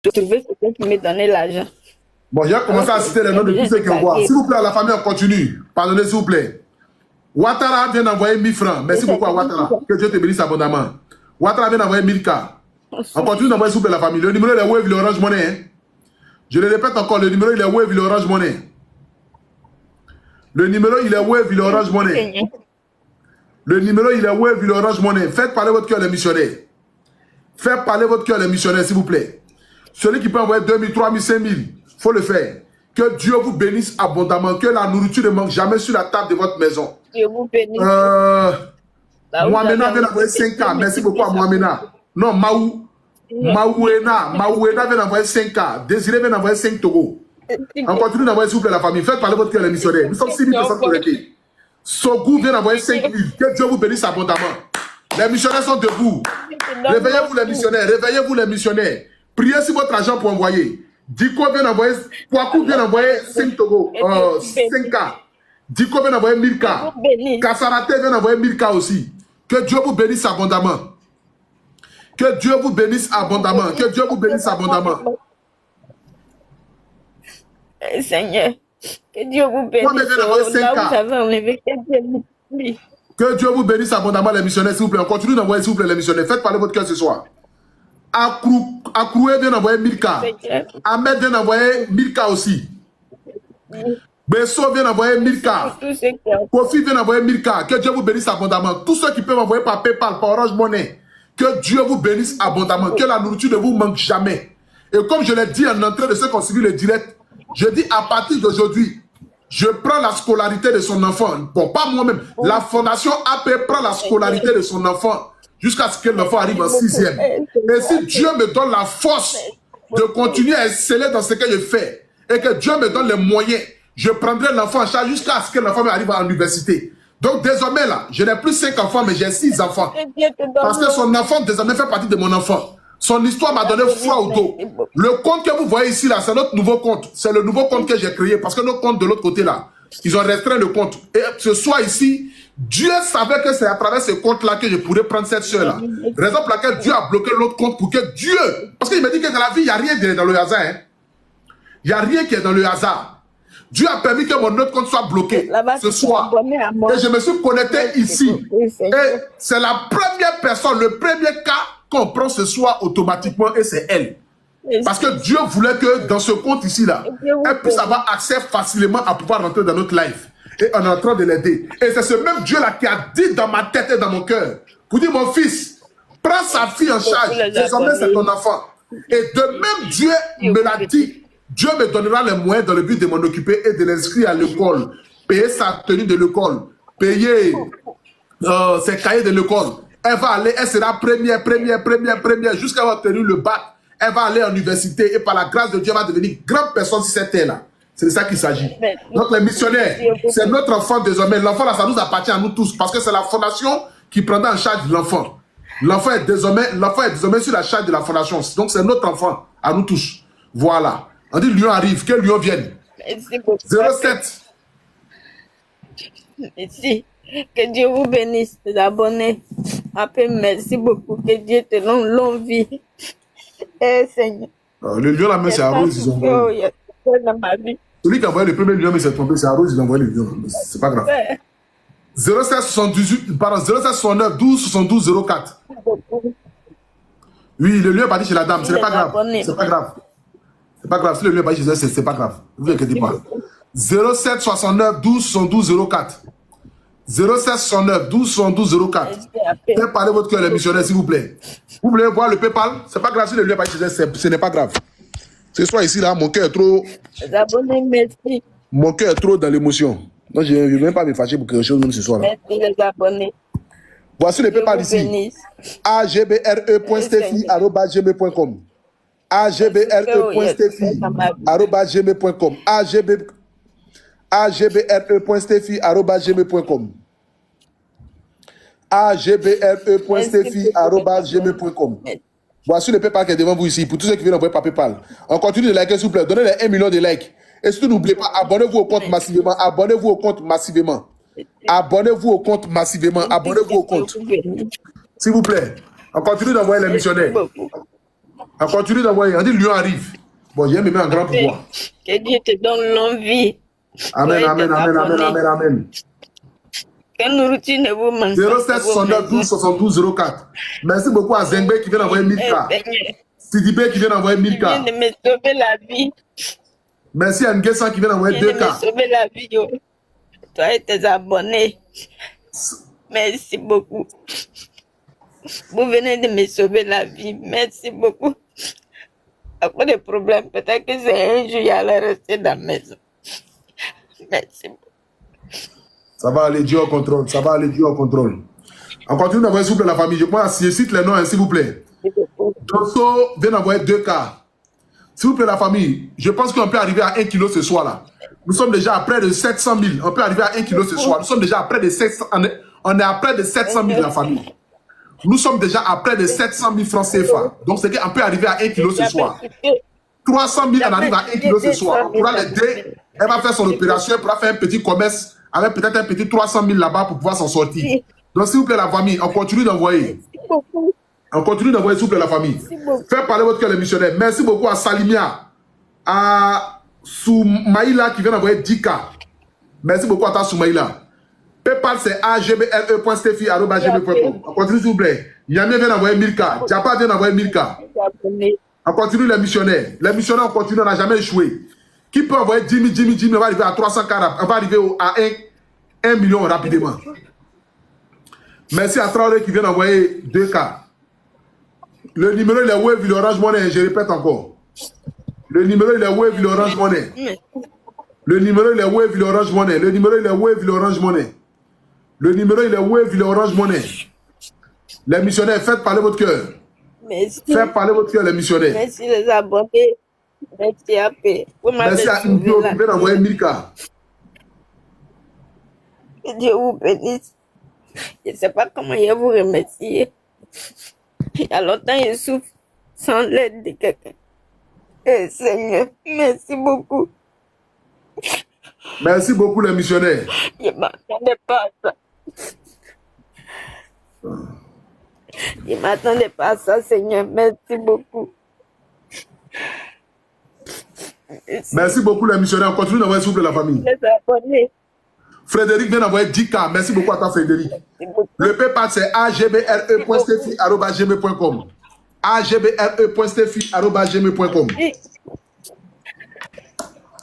trouver quelqu'un qui me donnait l'argent. Bon, j'ai commencé à citer les noms de tous ceux qui envoient. S'il vous plaît, à la famille, on continue. Pardonnez, s'il vous plaît. Ouattara vient d'envoyer 1000 francs. Merci beaucoup à Ouattara. Que Dieu te bénisse abondamment. Ouattara vient d'envoyer 1000K. On continue d'envoyer, s'il vous plaît, la famille. Le numéro, il est Wave, il est Orange Money. Hein. Je le répète encore, le numéro, il est Wave, il est Orange Money. Le numéro, il est Wave, il est Orange Money. Le numéro, il est Wave, il est Orange Money. Faites parler votre cœur, les missionnaires. Faites parler votre cœur, les missionnaires, s'il vous plaît. Celui qui peut envoyer 2000, 3000, 5000, il faut le faire. Que Dieu vous bénisse abondamment. Que la nourriture ne manque jamais sur la table de votre maison. Dieu vous bénisse. Mohamena vient d'envoyer 5K. Merci beaucoup à Mohamena. Non, Maouena vient d'envoyer 5K. Désiré vient d'envoyer 5 taureaux. On continue d'envoyer, s'il vous plaît, la famille. Faites parler votre cœur, les missionnaires. Nous sommes 6000 personnes connectées. Sogou vient d'envoyer 5000. Que Dieu vous bénisse abondamment. Les missionnaires sont debout. Réveillez-vous, les missionnaires. Réveillez-vous, les missionnaires. Priez sur votre argent pour envoyer. Diko vient d'envoyer, Kwaku vient d'envoyer 5 taureaux, 5K. Diko vient d'envoyer 1000K. Kassarate vient d'envoyer 1000K aussi. Que Dieu vous bénisse abondamment. Que Dieu vous bénisse abondamment. Que Dieu vous bénisse abondamment. Seigneur, que Dieu vous bénisse. Là où j'avais enlevé, que Dieu vous bénisse abondamment, les missionnaires, s'il vous plaît. On continue d'envoyer, s'il vous plaît, les missionnaires. Faites parler votre cœur ce soir. Akroué vient d'envoyer 1000K. Ahmed vient d'envoyer 1000K aussi. Besso vient d'envoyer 1000K. Kofi vient d'envoyer 1000K. Que Dieu vous bénisse abondamment. Tous ceux qui peuvent envoyer par PayPal, par Orange Money. Que Dieu vous bénisse abondamment. Que la nourriture ne vous manque jamais. Et comme je l'ai dit en entrée de ceux qui ont suivi le direct, je dis à partir d'aujourd'hui, je prends la scolarité de son enfant. Bon, pas moi-même. La fondation AP prend la scolarité de son enfant jusqu'à ce que l'enfant arrive en 6e. Et si Dieu me donne la force de continuer à exceller dans ce que je fais et que Dieu me donne les moyens, je prendrai l'enfant en charge jusqu'à ce que l'enfant arrive à l'université. Donc désormais là, je n'ai plus 5 enfants, mais j'ai 6 enfants. Parce que son enfant désormais fait partie de mon enfant. Son histoire m'a donné foi au dos. Le compte que vous voyez ici, là, c'est notre nouveau compte. C'est le nouveau compte que j'ai créé. Parce que nos comptes de l'autre côté, là, ils ont restreint le compte. Et ce soir ici, Dieu savait que c'est à travers ce compte-là que je pourrais prendre cette soeur-là. Raison pour laquelle Dieu a bloqué l'autre compte pour que Dieu... Parce qu'il me dit que dans la vie, il n'y a rien dans le hasard. Hein. Il n'y a rien qui est dans le hasard. Dieu a permis que mon autre compte soit bloqué ce soir. Et je me suis connecté ici. Et c'est la première personne, le premier cas qu'on prend ce soir automatiquement et c'est elle. Parce que Dieu voulait que dans ce compte ici-là, elle puisse avoir accès facilement à pouvoir rentrer dans notre life. Et on est en train de l'aider. Et c'est ce même Dieu-là qui a dit dans ma tête et dans mon cœur, pour dire mon fils, prends sa fille en charge, désormais c'est ton enfant. Et de même Dieu me l'a dit, Dieu me donnera les moyens dans le but de m'en occuper et de l'inscrire à l'école, payer sa tenue de l'école, payer ses cahiers de l'école. Elle va aller, elle sera première, jusqu'à avoir obtenu le bac. Elle va aller à l'université et par la grâce de Dieu, elle va devenir grande personne si c'est elle-là. C'est de ça qu'il s'agit. Donc les missionnaires, c'est notre enfant désormais. L'enfant là, ça nous appartient à nous tous parce que c'est la fondation qui prendra en charge de l'enfant. L'enfant est désormais sur la charge de la fondation. Donc c'est notre enfant, à nous tous. Voilà. On dit Lyon arrive, que Lyon vienne. 07. Merci. Que Dieu vous bénisse, les abonnés. Après, merci beaucoup. Que Dieu te donne longue vie. Eh, Seigneur. Le lion, la main, c'est à Rose, ils ont envoyé. Celui qui a envoyé le premier lion, mais c'est trompé, c'est à Rose, ils ont envoyé le lion. C'est pas grave. 0769 12 72 04. Oui, le lion est parti chez la dame, ce n'est pas grave. C'est pas grave. C'est pas grave. Si le lion est parti chez elle, c'est pas grave. Ne vous inquiétez pas. 0769 12 72 04. 0769 12 72 04. Faites parler votre cœur, les missionnaires, s'il vous plaît. Vous voulez voir le PayPal? C'est pas grave si le lieu est pas chez elle, ce n'est pas grave. Ce soir ici, là, mon cœur est trop. Les abonnés, merci. Mon cœur est trop dans l'émotion. Donc, je ne vais même pas me fâcher pour quelque chose même ce soir. Merci, les abonnés. Voici le PayPal ici. agbre.steffi@gmail.com. agbre.steffi@gmail.com. agbre.steffi@gmail.com. agbre.steffi@gmail.com. Voici le PayPal qui est devant vous ici. Pour tous ceux qui viennent envoyer par PayPal. On continue de liker, s'il vous plaît. Donnez les 1 million de likes. Et surtout, n'oubliez pas, abonnez-vous au compte massivement. Abonnez-vous au compte massivement. Abonnez-vous au compte massivement. Abonnez-vous au compte. S'il vous plaît. On continue d'envoyer les missionnaires. On continue d'envoyer. On dit Lion arrive. Bon, j'ai me met en grand pouvoir. Que Dieu te donne l'envie. Amen, amen, amen, amen, amen, amen. Que nourriture ne vous manque 07 72 72 04. Merci beaucoup à Zengbe qui vient d'envoyer 1000K. Sidibé qui vient d'envoyer 1000K. Viens de me sauver la vie. Merci à Nguessan qui vient d'envoyer 2K. Viens de me sauver la vie. Oh. Toi et tes abonnés. Merci beaucoup. Vous venez de me sauver la vie. Merci beaucoup. À cause des problèmes, peut-être que c'est un jour, j'allais rester dans la maison. Merci beaucoup. Ça va aller, Dieu au contrôle. Ça va aller, Dieu au contrôle. On continue d'envoyer, s'il vous plaît, la famille. Je pense, je cite les noms, s'il vous plaît. Dosso vient d'envoyer 2K. S'il vous plaît, la famille, je pense qu'on peut arriver à 1 kg ce soir-là. Nous sommes déjà à près de 700 000. On peut arriver à 1 kg ce soir. Nous sommes déjà à près de 700 000. On est à près de 700 000, la famille. Nous sommes déjà à près de 700 000 francs CFA. Donc, c'est qu'on peut arriver à 1 kg ce soir. 300 000, on arrive à 1 kg ce soir. On pourra l'aider. Elle va faire son opération. Elle pourra faire un petit commerce avec peut-être un petit 300 000 là-bas pour pouvoir s'en sortir. Donc, s'il vous plaît, la famille, on continue d'envoyer. On continue d'envoyer, s'il vous plaît, la famille. Faites parler votre cœur, les missionnaires. Merci beaucoup à Salimia, à Soumaïla qui vient d'envoyer 10K. Merci beaucoup à ta Soumaïla. PayPal, c'est agbre.stefi@gmail.com. On continue, s'il vous plaît. Yamé vient d'envoyer 1000K. Diapa vient d'envoyer 1000K. On continue, les missionnaires. Les missionnaires, on continue, on n'a jamais échoué. Qui peut envoyer 10 000, on va arriver à 300K. On va arriver à 1 million rapidement. Merci à Traoré qui vient d'envoyer 2K. Le numéro, il est Wave, il est Orange Money. Je répète encore. Le numéro, il est Wave, il est Orange Money. Le numéro, il est Wave, il est Orange Money. Le numéro, il est Wave, il est Orange Money. Le numéro, il est Wave, il est Orange Money. Les missionnaires, faites parler votre cœur. Merci. Faites parler votre cœur, les missionnaires. Merci les abonnés. Merci à paix. Merci à Indio qui vient d'envoyer 1000K. Que Dieu vous bénisse. Je ne sais pas comment je vous remercier. Il y a longtemps, je souffre sans l'aide de quelqu'un. Et Seigneur, merci beaucoup. Merci beaucoup, les missionnaires. Je ne m'attendais pas à ça. Je ne m'attendais pas à ça, Seigneur. Merci beaucoup. Merci beaucoup, les missionnaires. On continue d'envoyer, s'il vous plaît, la famille. Les abonnés. Frédéric vient d'envoyer 10K. Merci beaucoup à toi, Frédéric. Le PayPal, c'est agbre.stefi@gmail.com. agbre.stefi@gmail.com.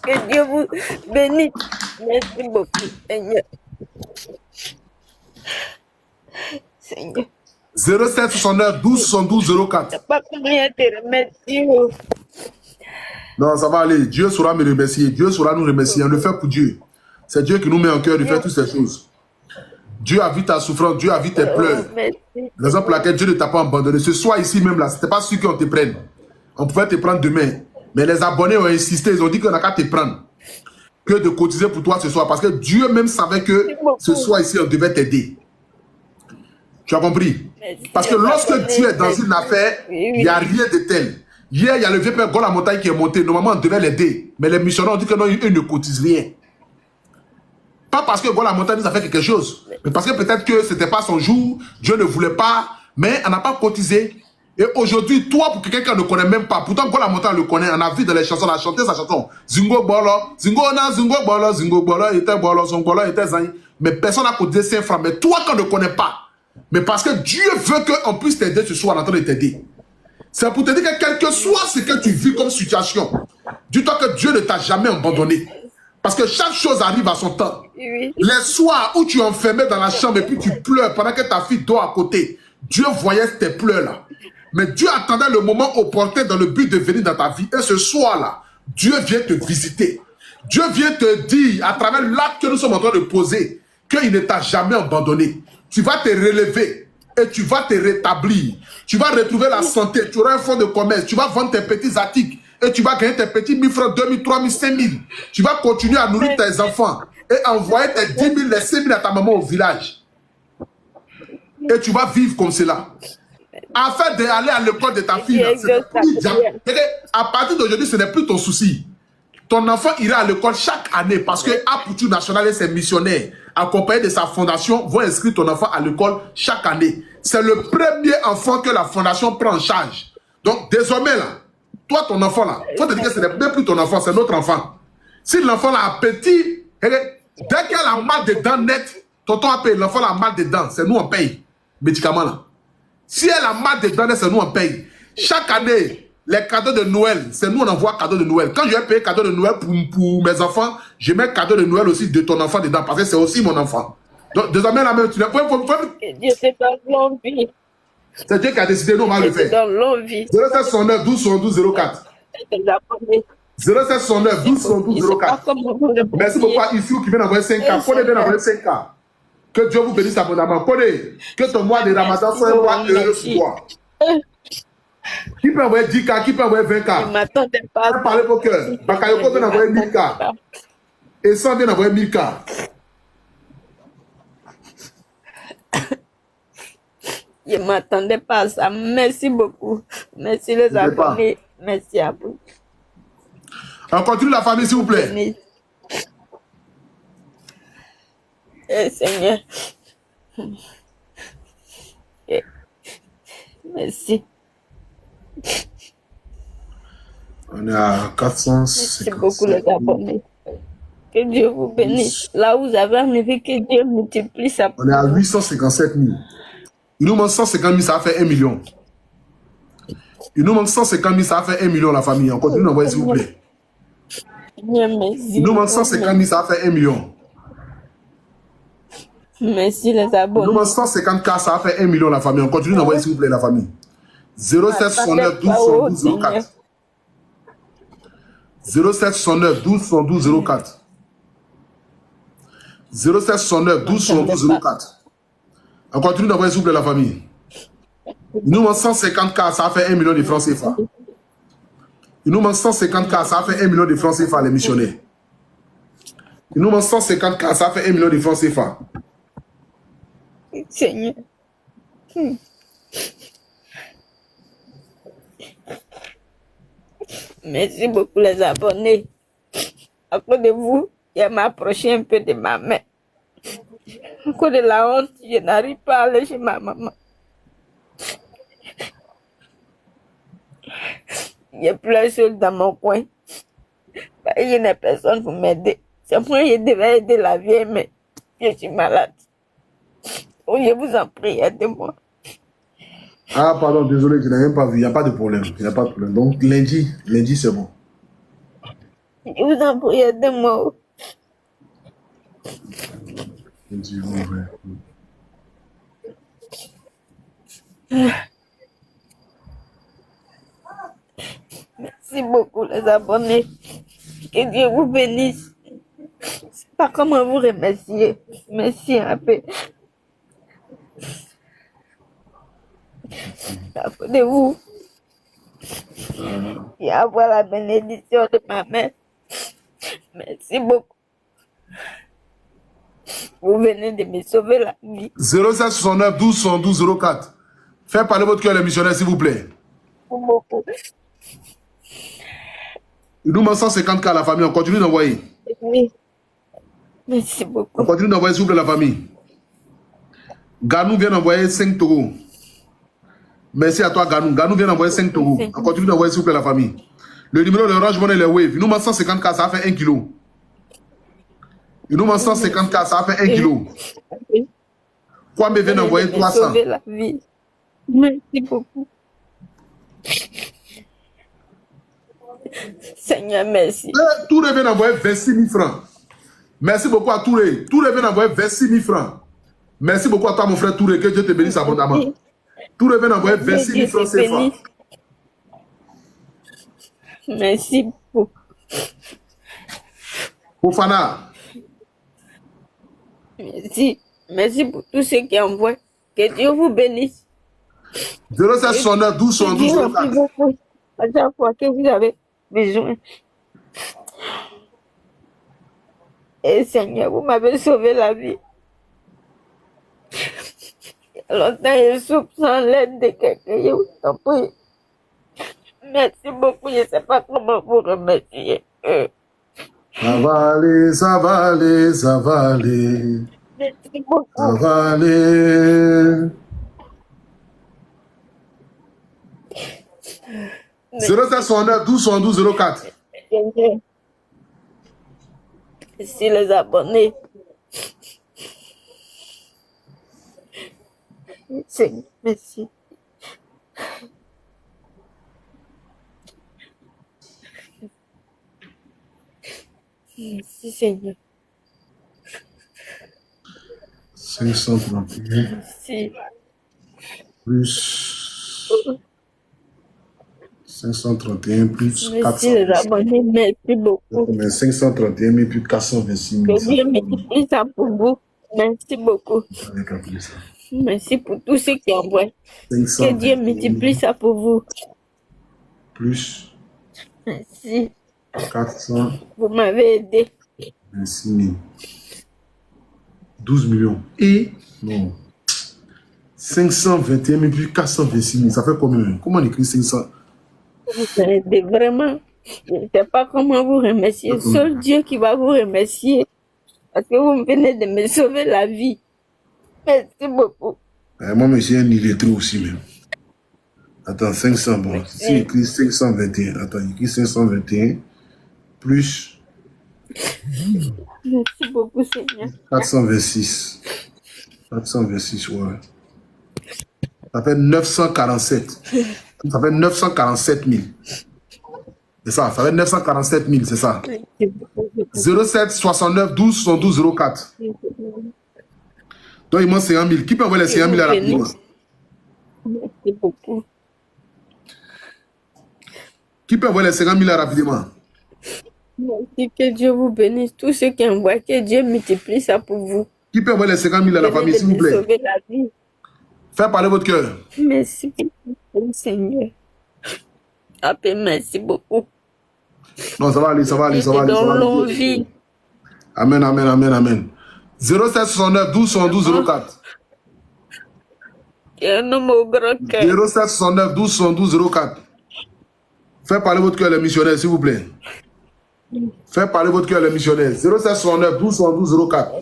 Que Dieu vous bénisse. Merci beaucoup, Seigneur. Seigneur. 07 69 12 72 04. Je ne sais pas combien te remercier. Non, ça va aller. Dieu saura me remercier. Dieu saura nous remercier. On le fait pour Dieu. C'est Dieu qui nous met en cœur de faire toutes ces choses. Dieu a vu ta souffrance. Dieu a vu tes pleurs. Raison pour laquelle Dieu ne t'a pas abandonné. Ce soir ici même là, c'était pas sûr qu'on te prenne. On pouvait te prendre demain. Mais les abonnés ont insisté. Ils ont dit qu'on n'a qu'à te prendre. Que de cotiser pour toi ce soir. Parce que Dieu même savait que ce soir ici, on devait t'aider. Tu as compris? Parce que lorsque tu es dans une affaire, il n'y a rien de tel. Hier, il y a le vieux père Gol la montagne qui est monté. Normalement, on devait l'aider. Mais les missionnaires ont dit que non, eux ne cotisent rien. Pas parce que Gol la montagne nous a fait quelque chose. Mais parce que peut-être que ce n'était pas son jour. Dieu ne voulait pas. Mais on n'a pas cotisé. Et aujourd'hui, toi, pour quelqu'un qui ne connaît même pas, pourtant Gol la montagne le connaît. On a vu dans les chansons, on a chanté sa chanson. Zingo Bolo, Zingo Na, Zingo Bolo, Zingo Bolo, était Bolo, son Bolo était Zayn. Mais personne n'a cotisé 5 francs. Mais toi, qu'on ne connaît pas. Mais parce que Dieu veut qu'on puisse t'aider ce soir, en train de t'aider. C'est pour te dire que quel que soit ce que tu vis comme situation, dis-toi que Dieu ne t'a jamais abandonné. Parce que chaque chose arrive à son temps. Les soirs où tu es enfermé dans la chambre et puis tu pleures pendant que ta fille dort à côté, Dieu voyait tes pleurs là. Mais Dieu attendait le moment opportun dans le but de venir dans ta vie. Et ce soir-là, Dieu vient te visiter. Dieu vient te dire, à travers l'acte que nous sommes en train de poser, qu'il ne t'a jamais abandonné. Tu vas te relever et tu vas te rétablir. Tu vas retrouver la santé. Tu auras un fonds de commerce. Tu vas vendre tes petits articles et tu vas gagner tes petits 1000 francs, 2000, 3000, 5000. Tu vas continuer à nourrir tes enfants et envoyer tes 10 000, les 5 000 à ta maman au village. Et tu vas vivre comme cela. Afin d'aller à l'école de ta fille. À partir d'aujourd'hui, ce n'est plus ton souci. Ton enfant ira à l'école chaque année parce que Apoutou National et ses missionnaires, accompagnés de sa fondation, vont inscrire ton enfant à l'école chaque année. C'est le premier enfant que la fondation prend en charge. Donc, désormais, là, toi, ton enfant, là, il faut te dire que ce n'est même plus ton enfant, c'est notre enfant. Si l'enfant là, a petit, dès qu'elle a mal de dents net, tonton a payé, l'enfant a mal de dents, c'est nous on paye. Médicaments là. Si elle a mal de dents net, c'est nous on paye. Chaque année, les cadeaux de Noël, c'est nous on envoie cadeaux de Noël. Quand je vais payer cadeaux de Noël pour mes enfants, je mets cadeau de Noël aussi de ton enfant dedans, parce que c'est aussi mon enfant. Donc, désormais, la même, tu n'as pas. Dieu te donne longue vie. C'est Dieu qui a décidé, nous on va le faire. Dans longue vie. 0769 12 72 04. 0769 12 72 04. Merci beaucoup à Issou qui vient d'envoyer 5K. Prenez bien d'envoyer 5K. Que Dieu vous bénisse abondamment. Prenez. Que ton mois de Ramadan soit un mois heureux pour toi. Qui peut envoyer 10K? Qui peut envoyer 20K? Je m'attendais pas. Parlez vos cœurs. Bakayoko vient d'envoyer 1000K. Et 100 vient d'envoyer 1000K. Je ne m'attendais pas à ça. Merci beaucoup. Merci les abonnés. Merci à vous. On continue la famille, s'il vous plaît. Seigneur. Merci. On est à 450. Merci beaucoup les abonnés. Que Dieu vous bénisse. Là où vous avez enlevé, que Dieu multiplie sa On est à 857 000. Il nous manque 150 000, ça fait 1 million. Il nous manque 150 000, ça fait 1 million la famille. On continue d'envoyer s'il vous plaît. Il nous manque 150 000, ça fait 1 million. Merci les abonnés. Il nous manque 150K, ça fait 1 million la famille. On continue d'envoyer s'il vous plaît la famille. 0769 12 112 04. 0769 12 112 04. 0769 12 112 04. On continue d'envoyer s'il vous plaît la famille. Il nous manque 150K, ça fait 1 million de francs CFA. Il nous manque 150K, ça fait 1 million de francs CFA, les missionnaires. Il nous manque 150K, ça fait 1 million de francs CFA. Seigneur. Merci beaucoup les abonnés. À cause de vous, il m'a approché un peu de ma mère. À cause de la honte, je n'arrive pas à aller chez ma maman. Je pleure seul dans mon coin. Il n'y a personne pour m'aider. C'est moi qui devais aider la vieille, mais je suis malade. Oh, je vous en prie, aidez-moi. Ah, pardon, désolé, je n'ai même pas vu. Il n'y a pas de problème. Il n'y a pas de problème. Donc, lundi, c'est bon. Je vous en prie, aidez-moi. Merci beaucoup, les abonnés. Que Dieu vous bénisse. Je ne sais pas comment vous remercier. Merci un peu. À cause de vous. Et avoir la bénédiction de ma mère. Merci beaucoup. Vous venez de me sauver la vie. 0769 12 112 04. Faites parler votre cœur, les missionnaires, s'il vous plaît. Beaucoup. Il nous manque 150K à la famille. On continue d'envoyer. Oui. Merci beaucoup. On continue d'envoyer, s'il vous plaît, la famille. Ganou vient d'envoyer 5 taureaux. Merci à toi, Ganou. Ganou vient d'envoyer 5 taureaux. On continue d'envoyer, s'il vous plaît, la famille. Le numéro de Orange Money, les Wave. Il nous manque 150K, ça fait 1 kg. Il nous manque 150K, ça fait 1 kg. Kwame vient d'envoyer 300. Sauver la vie. Merci beaucoup. Seigneur, merci. Touré vient d'envoyer 26 000 francs. Merci beaucoup à Touré. Touré vient d'envoyer 26 000 francs. Merci beaucoup à toi, mon frère Touré. Que Dieu te bénisse abondamment. Touré vient d'envoyer 26 000 francs CFA. Merci beaucoup. Fofana. Merci. Merci pour tous ceux qui envoient. Que Dieu vous bénisse. 0769 12 112 04. À chaque fois que vous avez besoin. Et Seigneur, vous m'avez sauvé la vie. Il y a longtemps, je souffre sans l'aide de quelqu'un. Je vous en prie. Merci beaucoup. Je ne sais pas comment vous remercier. Ça va aller, ça va aller, ça va aller. Merci beaucoup. Ça va aller. 0769 12 72 04. Merci les abonnés. Merci. Merci Seigneur. 531 Merci. plus 531 plus Merci les abonnés. Merci beaucoup. 531 000 plus 426 000. Que Dieu multiplie ça pour vous. Merci beaucoup. Merci pour tous ceux qui envoient. Que Dieu multiplie ça pour vous. Plus. Merci. 400. Vous m'avez aidé. 26 000. 12 millions. Et non. 521 000 plus 426 000. Ça fait combien? Comment on écrit 500? Vous m'avez aidé vraiment. Je ne sais pas comment vous remercier. Seul Dieu qui va vous remercier. Parce que vous venez de me sauver la vie. Merci beaucoup. Moi, je suis un illettré aussi même. Attends, 500, bon. Si écrit 521. Attends, il écrit 521 plus. Merci beaucoup, Seigneur. 426. 426, ouais. Ça fait 947. Ça fait 947 000. C'est ça, ça fait 947 000, c'est ça. 07 69 12 72 04. Donc, il manque 50 000. Qui peut envoyer les 50 000 rapidement? Merci beaucoup. Qui peut envoyer les 50 000 rapidement? Merci, que Dieu vous bénisse. Tous ceux qui envoient, que Dieu multiplie ça pour vous. Qui peut envoyer les 50 000 à la famille, s'il vous plaît? Sauver la vie. Faites parler votre cœur. Merci beaucoup, Seigneur. Merci beaucoup. Non, ça va aller, ça va aller, ça va aller. Dans l'envie. Amen, amen, amen, amen. 07 69 12 72 04. Un homme au grand cœur. 07 69 12 72 04. Faites parler votre cœur, les missionnaires, s'il vous plaît. Faites parler votre cœur, les missionnaires. 07 69 12 72 04.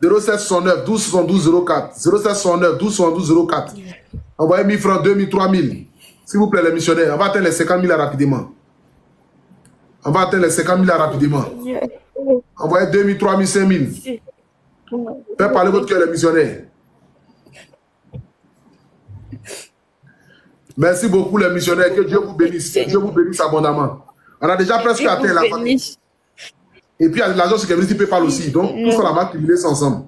07 69 12 72 04. 07 69 12 72 04. Envoyez 1000 francs, 2000, 3000. S'il vous plaît, les missionnaires. On va atteindre les 50 000 rapidement. On va atteindre les 50 000 rapidement. Envoyez 2000, 3000, 5000. Faites parler votre cœur, les missionnaires. Merci beaucoup, les missionnaires. Que Dieu vous bénisse. Que Dieu vous bénisse abondamment. On a déjà presque atteint la famille. Et puis, l'agent sécurité peut parler aussi. Donc, tout ça, on va cumuler ça ensemble.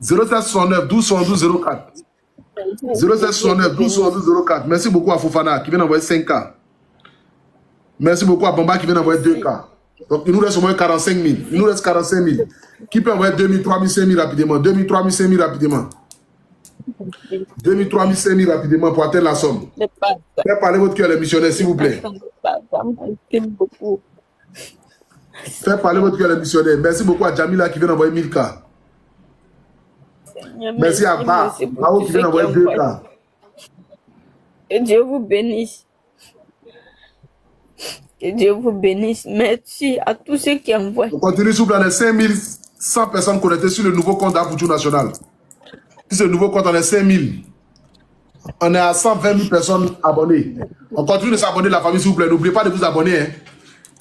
07 69 12 72 04. 07 69 12 72 04. Merci beaucoup à Fofana qui vient d'envoyer 5K. Merci beaucoup à Bamba qui vient d'envoyer 2K. Donc, il nous reste au moins 45 000. Il nous reste 45 000. Qui peut envoyer 2000, 3000, 5000 rapidement? 2000, 3000, 5000 rapidement. 2000, 3000, 5000 rapidement pour atteindre la somme. Faites parler votre cœur, les missionnaires, s'il vous plaît. Faites parler votre cœur, les missionnaires. Merci beaucoup à Jamila qui vient d'envoyer 1000K. Merci à Bao qui vient d'envoyer 2K. Que Dieu vous bénisse. Que Dieu vous bénisse. Merci à tous ceux qui envoient. On continue sous plan de 5100 personnes connectées sur le nouveau compte d'Afoutou National. Sur ce nouveau compte, on est 5000. On est à 120 000 personnes abonnées. On continue de s'abonner, la famille, s'il vous plaît. N'oubliez pas de vous abonner. Hein.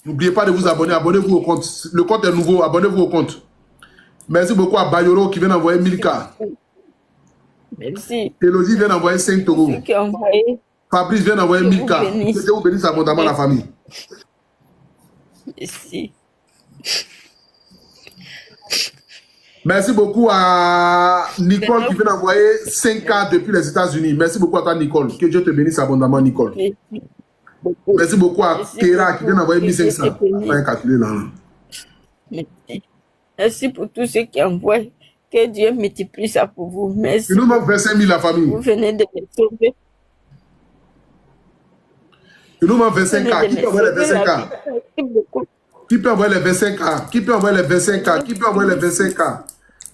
N'oubliez pas de vous abonner. Abonnez-vous au compte. Le compte est nouveau. Abonnez-vous au compte. Merci beaucoup à Bayoro qui vient d'envoyer 1000K. Merci. Elodie vient d'envoyer 5 taureaux. Fabrice vient d'envoyer 1000K. Que Dieu vous bénisse abondamment, la famille. Merci. Merci beaucoup à Nicole qui vient d'envoyer 5K depuis les États-Unis. Merci beaucoup à toi, Nicole. Que Dieu te bénisse abondamment, Nicole. Merci beaucoup à Kéra qui vient d'envoyer 1500. Pas calculé là. Merci pour tous ceux qui envoient. Que Dieu multiplie ça pour vous. Merci. Il nous manque 25 000, la famille. Vous venez de me sauver. Il nous manque 25K. Qui peut envoyer les 25K? Qui peut envoyer les 25K? Qui peut envoyer les 25K? Qui peut envoyer les 25K?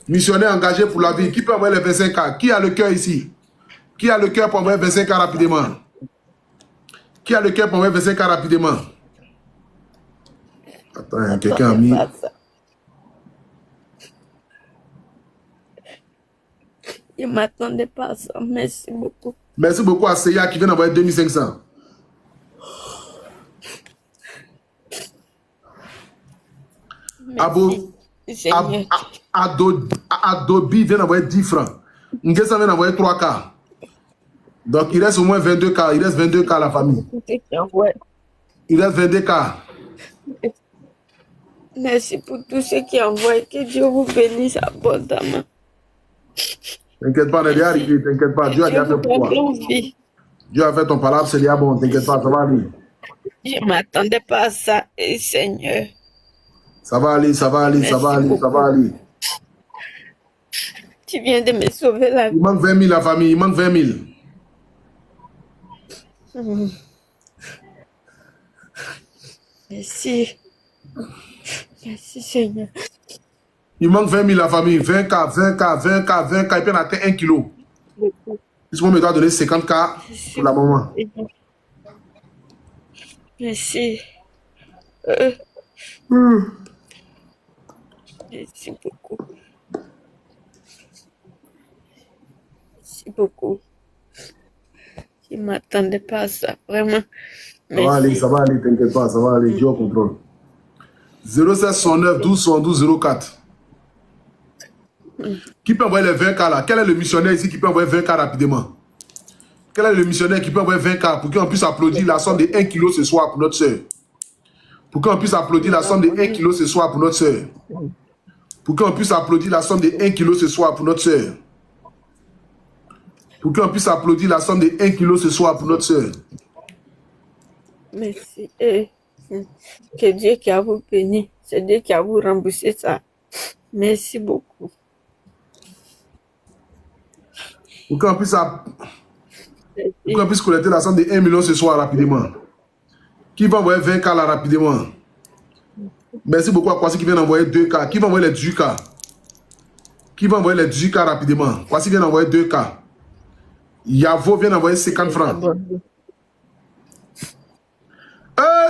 Missionnaire engagé pour la vie. Qui peut envoyer les 25K? Qui a le cœur ici? Qui a le cœur pour envoyer 25K rapidement? Qui a le cœur pour envoyer 25K rapidement? Attends, quelqu'un a mis... Je ne m'attendais pas à ça. Merci beaucoup. Merci beaucoup à Seya qui vient d'envoyer 2500. Merci, Seigneur. Adobe vient d'envoyer 10 francs. Ngessa vient d'envoyer 3K. Donc, il reste au moins 22K. Il reste 22K à la famille. Il reste 22K. Merci pour tous ceux qui envoient. Que Dieu vous bénisse abondamment. T'inquiète pas, on est déjà arrivé. T'inquiète pas. Dieu a déjà fait pour toi. Dieu a fait ton palabre, c'est déjà bon. T'inquiète pas, ça va aller. Je ne m'attendais pas à ça, Seigneur. Ça va aller, ça va aller, Merci ça va aller, beaucoup. ça va aller. Tu viens de me sauver la vie. Il manque 20 000 la famille, il manque 20 000. Merci. Merci, Seigneur. Il manque 20 000 la famille, 20K, 20K, 20K, 20K, et puis on atteint 1 kilo. Ils me doit donner 50K pour la maman. Merci. Merci beaucoup. Merci beaucoup. Je ne m'attendais pas à ça, vraiment. Merci. Ça va aller, t'inquiète pas, ça va aller, Dieu au contrôle. 07 69 12 72 04. Qui peut envoyer les 20K là? Quel est le missionnaire ici qui peut envoyer 20K rapidement? Quel est le missionnaire qui peut envoyer 20K pour qu'on puisse applaudir la somme de 1 kg ce soir pour notre soeur? Pour qu'on puisse applaudir la somme de 1 kg ce soir pour notre soeur. Pour qu'on puisse applaudir la somme de 1 kg ce soir pour notre soeur. Pour qu'on puisse applaudir la somme de 1 kg ce soir pour notre soeur. Merci. Que Dieu qui a vous béni. C'est Dieu qui a vous remboursé ça. Merci beaucoup. Pour qu'on puisse collecter la somme de 1 million ce soir rapidement. Qui va envoyer 20K là rapidement? Merci beaucoup à Kwasi qui vient d'envoyer 2K. Qui va envoyer les 18K? Qui va envoyer les 18K rapidement? Kwasi vient d'envoyer 2K. Yavo vient d'envoyer 50 francs.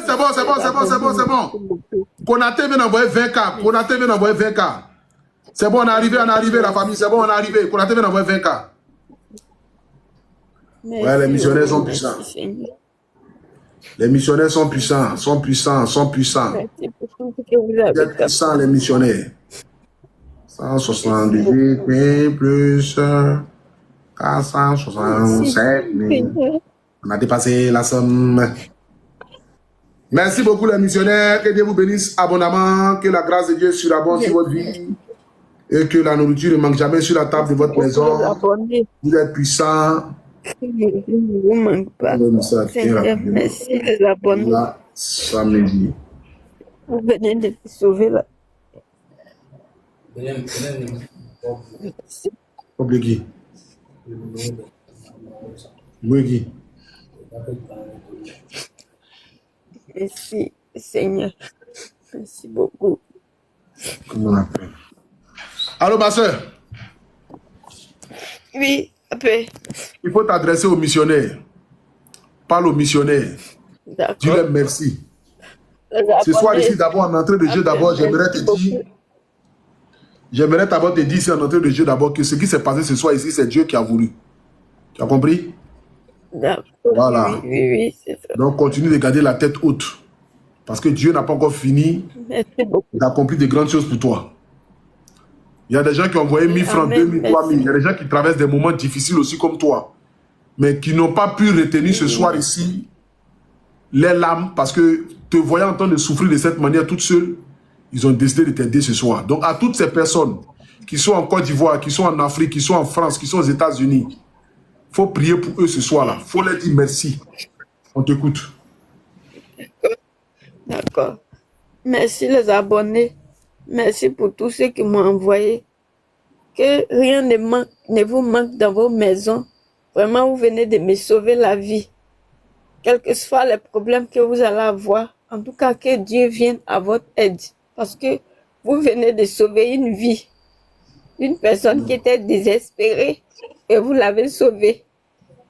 C'est bon, c'est bon, c'est bon, c'est bon, c'est bon. Konaté vient d'envoyer 20K. Konaté vient d'envoyer 20K. C'est bon, on est arrivé la famille. C'est bon, on est arrivé. Konaté vient d'envoyer 20K. Ouais, les missionnaires sont puissants. Les missionnaires sont puissants, sont puissants, sont puissants. Vous êtes puissants, les missionnaires. 178 000 plus 467 000. On a dépassé la somme. Merci beaucoup les missionnaires. Que Dieu vous bénisse abondamment. Que la grâce de Dieu surabonde sur votre vie. Et que la nourriture ne manque jamais sur la table de votre maison. Vous êtes puissants. Je ne vous manque pas. Seigneur, merci les abonnés. Samedi. Vous venez de me sauver là. Obligé. Oui. Merci, Seigneur. Merci beaucoup. Comment on appelle? Allô, ma soeur? Oui, après. Il faut t'adresser aux missionnaires. Parle aux missionnaires. Dis-leur merci. Ce soir ici, d'abord, en entrée de jeu, d'abord, j'aimerais te dire, ici, en entrée de jeu, d'abord, que ce qui s'est passé ce soir ici, c'est Dieu qui a voulu. Tu as compris? Voilà. Oui, c'est ça. Donc, continue de garder la tête haute. Parce que Dieu n'a pas encore fini d'accomplir de grandes choses pour toi. Il y a des gens qui ont envoyé 1000 francs, 2000, 3000. Il y a des gens qui traversent des moments difficiles aussi comme toi. Mais qui n'ont pas pu retenir ce soir ici les larmes parce que te voyant en train de souffrir de cette manière toute seule, ils ont décidé de t'aider ce soir. Donc à toutes ces personnes qui sont en Côte d'Ivoire, qui sont en Afrique, qui sont en France, qui sont aux États-Unis, il faut prier pour eux ce soir-là. Il faut leur dire merci. On t'écoute. D'accord. Merci les abonnés. Merci pour tous ceux qui m'ont envoyé. Que rien ne vous manque dans vos maisons. Vraiment, vous venez de me sauver la vie. Quels que soient les problèmes que vous allez avoir, en tout cas, que Dieu vienne à votre aide. Parce que vous venez de sauver une vie. Une personne qui était désespérée et vous l'avez sauvée.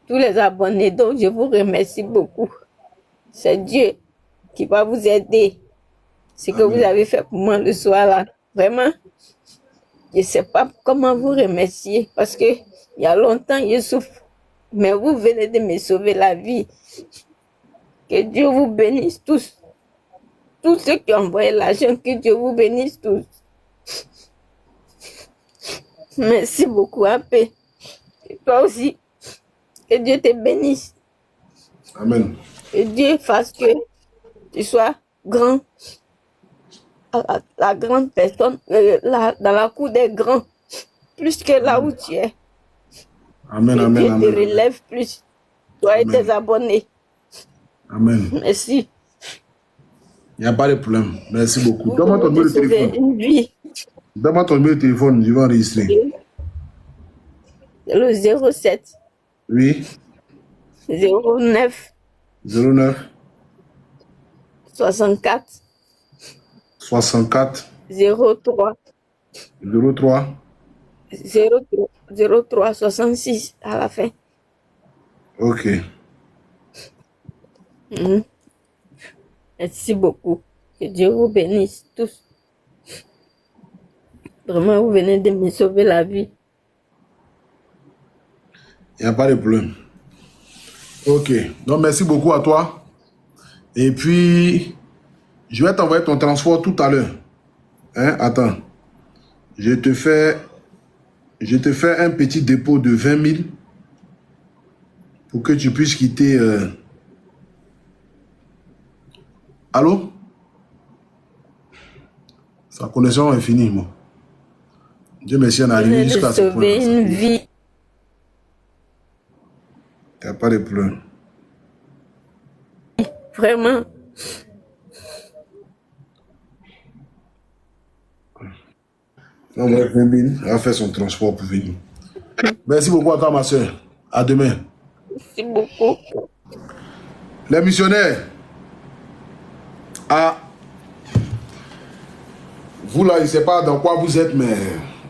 Tous les abonnés, donc je vous remercie beaucoup. C'est Dieu qui va vous aider. Ce que vous avez fait pour moi le soir là, vraiment, je ne sais pas comment vous remercier parce que il y a longtemps je souffre, mais vous venez de me sauver la vie. Que Dieu vous bénisse tous. tous ceux qui ont envoyé l'argent, que Dieu vous bénisse tous. Merci beaucoup, AP. Et toi aussi, que Dieu te bénisse. Amen. Que Dieu fasse que tu sois grand, la grande personne, dans la cour des grands, plus que là où tu es. Amen, que amen, Dieu te amen. relève plus, toi et tes abonnés. Amen. Merci. Il n'y a pas de problème. Merci beaucoup. Vous Donne-moi ton numéro de venez de sauver téléphone. une vie. Donne-moi ton numéro de téléphone, je vais enregistrer. Le 07 Oui. 09 09 64 64 03 03 03 66 à la fin. Ok. Merci beaucoup. Que Dieu vous bénisse tous. Vraiment, vous venez de me sauver la vie. Il n'y a pas de problème. Ok. Donc, merci beaucoup à toi. Et puis, je vais t'envoyer ton transport tout à l'heure. Hein? Attends. Je te fais un petit dépôt de 20 000 pour que tu puisses quitter... Allô? Sa connexion est finie, moi. Dieu merci, on est arrivé jusqu'à ce point. Sauver une vie. Il n'y a pas de problème. Vraiment. On va 20 000, elle va faire son transport pour venir. Merci beaucoup à toi, ma soeur. À demain. Merci beaucoup. Les missionnaires. Ah. Vous là, je ne sais pas dans quoi vous êtes, mais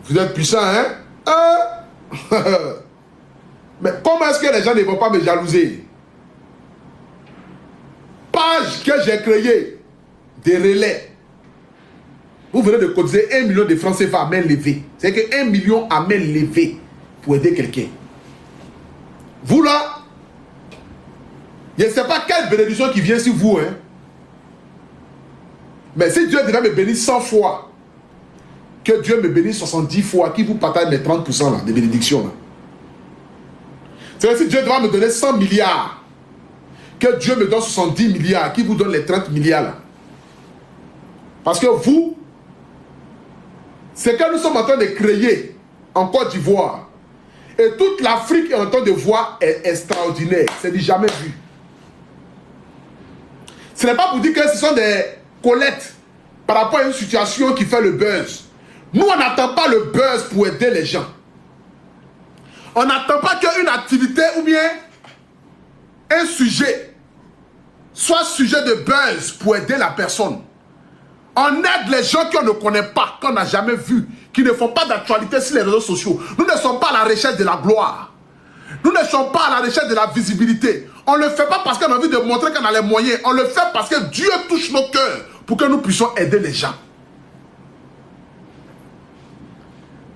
vous êtes puissants, hein? Ah. Mais comment est-ce que les gens ne vont pas me jalouser? Page que j'ai créée, des relais. Vous venez de cotiser 1 million de francs CFA à main levée. C'est que 1 million à main levée pour aider quelqu'un. Vous là, je ne sais pas quelle bénédiction qui vient sur vous, hein. Mais si Dieu devait me bénir 100 fois, que Dieu me bénisse 70 fois, qui vous partage les 30% là, de bénédiction là. C'est-à-dire si Dieu devait me donner 100 milliards, que Dieu me donne 70 milliards, qui vous donne les 30 milliards là. Parce que vous, ce que nous sommes en train de créer en Côte d'Ivoire, et toute l'Afrique est en train de voir, est extraordinaire. C'est du jamais vu. Ce n'est pas pour dire que ce sont des collectes par rapport à une situation qui fait le buzz. Nous, on n'attend pas le buzz pour aider les gens. On n'attend pas qu'une activité ou bien un sujet soit sujet de buzz pour aider la personne. On aide les gens qu'on ne connaît pas, qu'on n'a jamais vu, qui ne font pas d'actualité sur les réseaux sociaux. Nous ne sommes pas à la recherche de la gloire. Nous ne sommes pas à la recherche de la visibilité. On ne le fait pas parce qu'on a envie de montrer qu'on a les moyens. On le fait parce que Dieu touche nos cœurs pour que nous puissions aider les gens.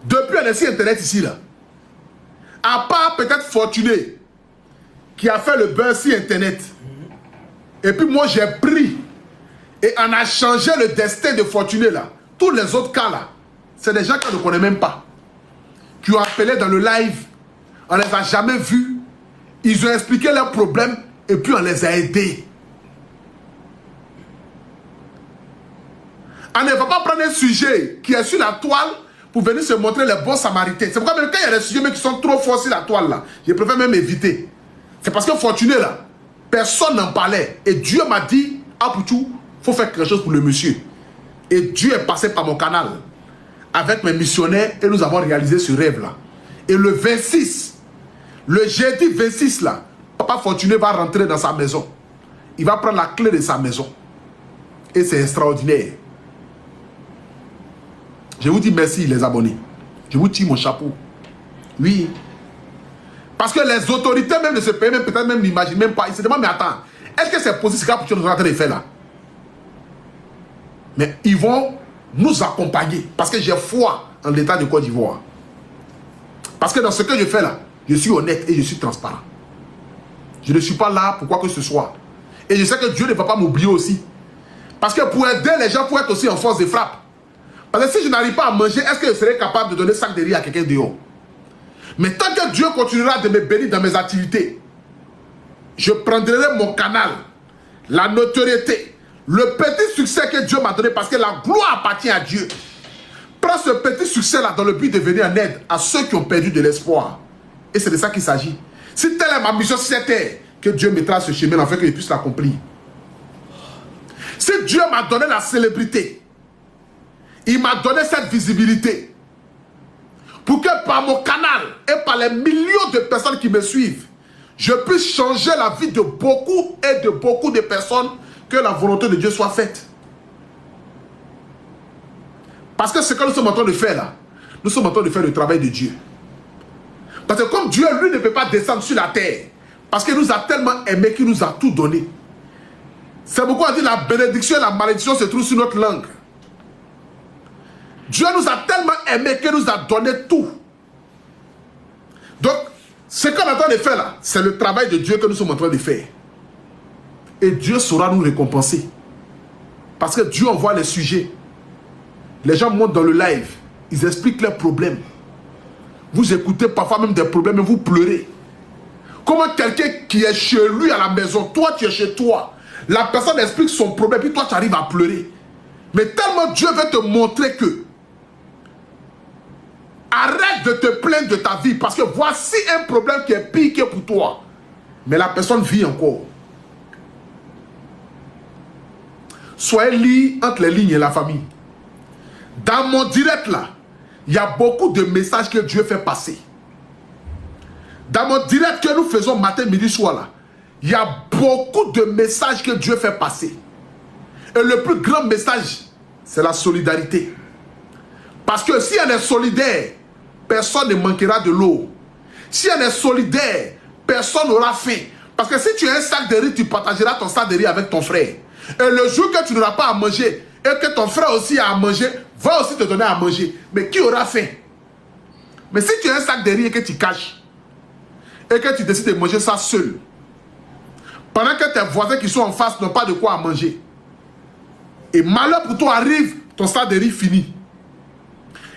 Depuis un site internet ici, là, à part peut-être Fortuné, qui a fait le buzz sur internet, et puis moi j'ai pris et on a changé le destin de Fortuné là. Tous les autres cas là, c'est des gens qu'on ne connaît même pas, qui ont appelé dans le live, on ne les a jamais vus, ils ont expliqué leurs problèmes et puis on les a aidés. On ne va pas prendre un sujet qui est sur la toile pour venir se montrer les bons samaritains. C'est pourquoi même quand il y a des sujets qui sont trop forts sur la toile là, je préfère même éviter. C'est parce que Fortuné là, personne n'en parlait. Et Dieu m'a dit, ah Poutou, il faut faire quelque chose pour le monsieur. Et Dieu est passé par mon canal avec mes missionnaires et nous avons réalisé ce rêve là. Et le 26, le jeudi 26 là, Papa Fortuné va rentrer dans sa maison. Il va prendre la clé de sa maison. Et c'est extraordinaire. Je vous dis merci les abonnés. Je vous tire mon chapeau. Oui. Parce que les autorités même de ce pays, peut-être même n'imaginent même pas. Ils se demandent, mais attends, est-ce que c'est possible que nous sommes en train de faire là? Mais ils vont nous accompagner. Parce que j'ai foi en l'état de Côte d'Ivoire. Parce que dans ce que je fais là, je suis honnête et je suis transparent. Je ne suis pas là pour quoi que ce soit. Et je sais que Dieu ne va pas m'oublier aussi. Parce que pour aider les gens, pour être aussi en force de frappe. Parce que si je n'arrive pas à manger, est-ce que je serai capable de donner 5 de riz à quelqu'un dehors? Mais tant que Dieu continuera de me bénir dans mes activités, je prendrai mon canal, la notoriété, le petit succès que Dieu m'a donné, parce que la gloire appartient à Dieu. Prends ce petit succès-là dans le but de venir en aide à ceux qui ont perdu de l'espoir. Et c'est de ça qu'il s'agit. Si telle est ma mission sur cette terre, que Dieu mettra ce chemin afin que je puisse l'accomplir. Si Dieu m'a donné la célébrité, il m'a donné cette visibilité, pour que par mon canal et par les millions de personnes qui me suivent, je puisse changer la vie de beaucoup et de beaucoup de personnes, que la volonté de Dieu soit faite. Parce que ce que nous sommes en train de faire là, nous sommes en train de faire le travail de Dieu. Parce que comme Dieu, lui, ne peut pas descendre sur la terre, parce qu'il nous a tellement aimé qu'il nous a tout donné. C'est pourquoi on dit la bénédiction et la malédiction se trouvent sur notre langue. Dieu nous a tellement aimé qu'il nous a donné tout. Donc, ce qu'on est en train de faire là, c'est le travail de Dieu que nous sommes en train de faire. Et Dieu saura nous récompenser. Parce que Dieu envoie les sujets. Les gens montent dans le live, ils expliquent leurs problèmes. Vous écoutez parfois même des problèmes et vous pleurez. Comment quelqu'un qui est chez lui à la maison, toi tu es chez toi, la personne explique son problème, puis toi tu arrives à pleurer. Mais tellement Dieu veut te montrer que arrête de te plaindre de ta vie, parce que voici un problème qui est pire que pour toi. Mais la personne vit encore. Soyez lits entre les lignes et la famille. Dans mon direct là, il y a beaucoup de messages que Dieu fait passer. Dans mon direct que nous faisons matin, midi, soir là, il y a beaucoup de messages que Dieu fait passer. Et le plus grand message, c'est la solidarité. Parce que si on est solidaire, personne ne manquera de l'eau. Si on est solidaire, personne n'aura faim. Parce que si tu as un sac de riz, tu partageras ton sac de riz avec ton frère. Et le jour que tu n'auras pas à manger, et que ton frère aussi a à manger, va aussi te donner à manger. Mais qui aura faim? Mais si tu as un sac de riz et que tu caches, et que tu décides de manger ça seul, pendant que tes voisins qui sont en face n'ont pas de quoi à manger, et malheur pour toi arrive, ton sac de riz fini.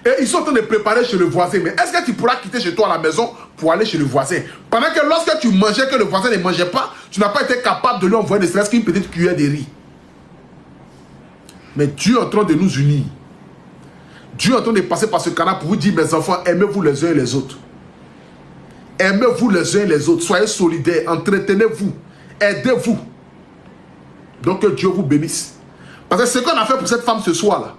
Et ils sont en train de préparer chez le voisin. Mais est-ce que tu pourras quitter chez toi à la maison pour aller chez le voisin? Pendant que lorsque tu mangeais, que le voisin ne mangeait pas, tu n'as pas été capable de lui envoyer ne serait-ce qu'une petite cuillère de riz. Mais Dieu est en train de nous unir. Dieu est en train de passer par ce canal pour vous dire, mes enfants, aimez-vous les uns et les autres. Aimez-vous les uns et les autres. Soyez solidaires, entretenez-vous, aidez-vous. Donc que Dieu vous bénisse. Parce que ce qu'on a fait pour cette femme ce soir-là,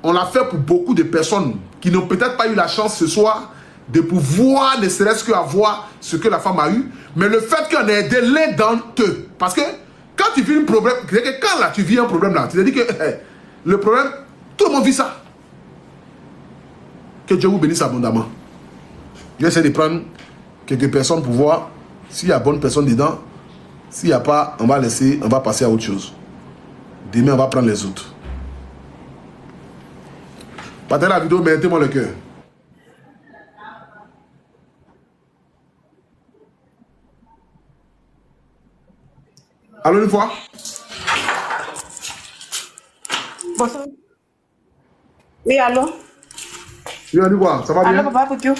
on l'a fait pour beaucoup de personnes qui n'ont peut-être pas eu la chance ce soir de pouvoir ne serait-ce qu'avoir ce que la femme a eu. Mais le fait qu'on ait aidé l'un d'entre eux. Parce que quand tu vis un problème, quand là, tu vis un problème là, tu te dis que le problème, tout le monde vit ça. Que Dieu vous bénisse abondamment. Je vais essayer de prendre quelques personnes pour voir s'il y a bonne personne dedans. S'il n'y a pas, on va laisser, on va passer à autre chose. Demain, on va prendre les autres. Partagez la vidéo, mettez-moi le cœur. Allô, une fois? Bonsoir. Oui, allô? Oui, on y voit, ça va bien? Allô, papa Poukiou?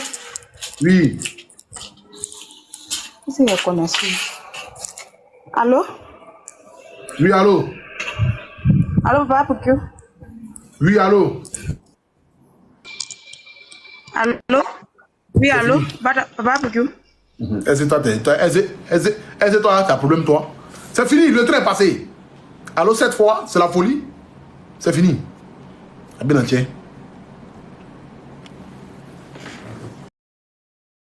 Oui. C'est reconnaissant. Allô? Oui, allô? Allô, papa Poukiou? Oui, allô? Allô? Oui, allô? Papa Poukiou? Est-ce que toi, t'as problème, toi? C'est fini, le train est passé. Allô, cette fois, c'est la folie? C'est fini. Bien entier.